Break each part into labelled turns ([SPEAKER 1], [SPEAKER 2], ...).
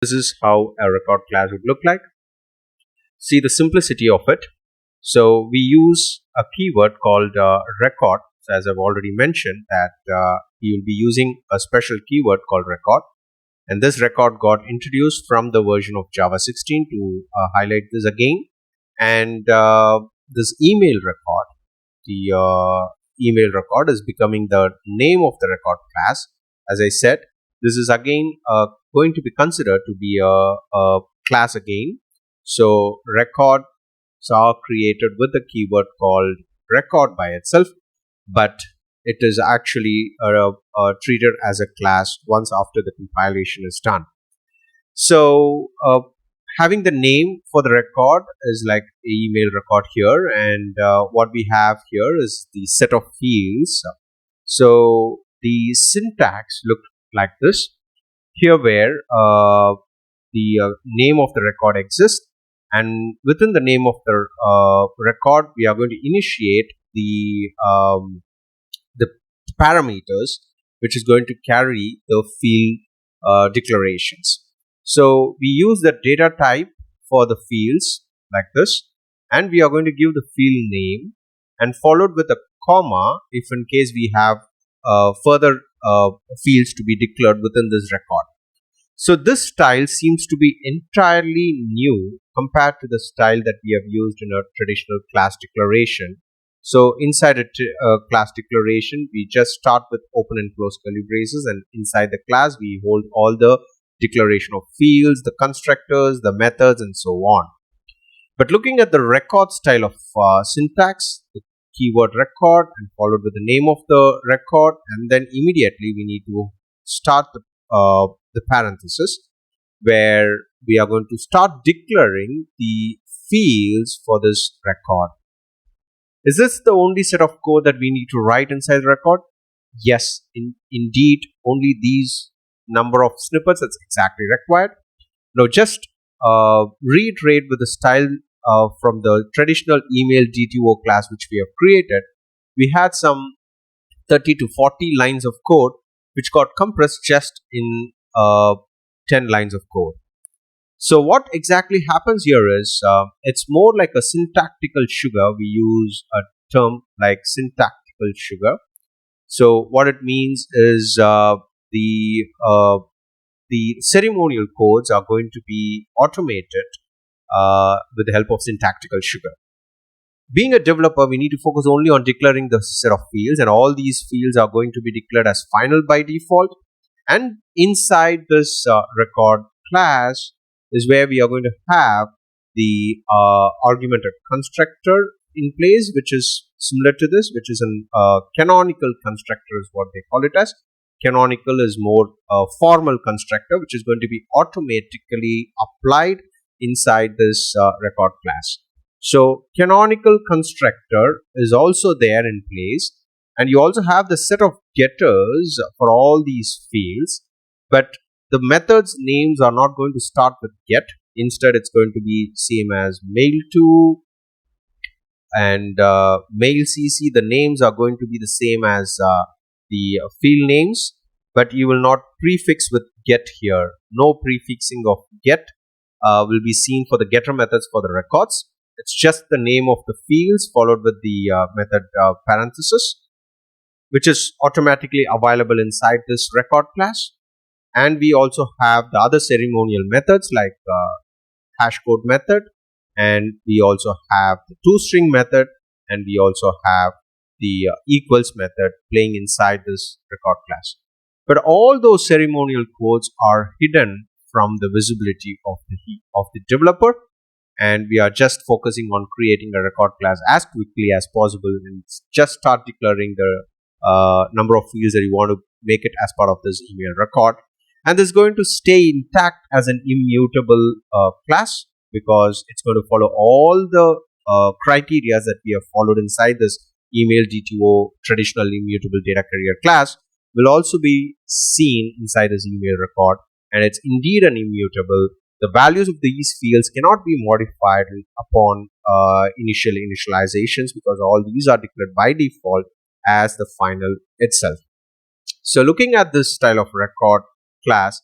[SPEAKER 1] This is how a record class would look like. See the simplicity of it. So we use a keyword called record. So as I've already mentioned that you will be using a special keyword called record, and this record got introduced from the version of Java 16 to highlight this again. And this email record, the email record is becoming the name of the record class. As I said, this is again going to be considered to be a class again. So records are created with the keyword called record by itself, but it is actually treated as a class once after the compilation is done. So having the name for the record is like email record here, and what we have here is the set of fields. So the syntax looked like this here, where the name of the record exists, and within the name of the record we are going to initiate the parameters which is going to carry the field declarations. So we use the data type for the fields like this, and we are going to give the field name and followed with a comma if in case we have further fields to be declared within this record. So this style seems to be entirely new compared to the style that we have used in a traditional class declaration. So inside a class declaration, we just start with open and close curly braces, and inside the class we hold all the declaration of fields, the constructors, the methods, and so on. But looking at the record style of syntax, the keyword record and followed with the name of the record, and then immediately we need to start the parenthesis where we are going to start declaring the fields for this record. Is this the only set of code that we need to write inside the record? Yes, indeed, only these number of snippets that's exactly required. Now just reiterate with the style from the traditional email DTO class which we have created. We had some 30 to 40 lines of code which got compressed just in 10 lines of code. So what exactly happens here is it's more like a syntactical sugar. We use a term like syntactical sugar. So what it means is the ceremonial codes are going to be automated with the help of syntactical sugar. Being a developer, we need to focus only on declaring the set of fields, and all these fields are going to be declared as final by default. And inside this record class is where we are going to have the argumented constructor in place, which is similar to this, which is a canonical constructor is what they call it as. Canonical is more formal constructor, which is going to be automatically applied inside this record class. So canonical constructor is also there in place, and you also have the set of getters for all these fields, but the methods names are not going to start with get. Instead, it's going to be same as mail2 and mail cc. The names are going to be the same as the field names, but you will not prefix with get here. No prefixing of get will be seen for the getter methods for the records. It's just the name of the fields followed with the method parenthesis, which is automatically available inside this record class. And we also have the other ceremonial methods like hashcode method, and we also have the toString method, and we also have the equals method playing inside this record class. But all those ceremonial codes are hidden from the visibility of the developer, and we are just focusing on creating a record class as quickly as possible and just start declaring the number of fields that you want to make it as part of this email record. And this is going to stay intact as an immutable class because it's going to follow all the criteria that we have followed inside this email DTO traditional immutable data carrier class will also be seen inside this email record, and it's indeed an immutable. The values of these fields cannot be modified upon initial initializations because all these are declared by default as the final itself. So looking at this style of record class,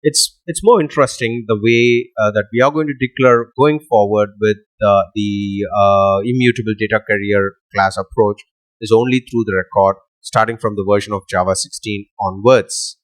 [SPEAKER 1] it's more interesting the way that we are going to declare going forward with the immutable data carrier class approach is only through the record starting from the version of Java 16 onwards.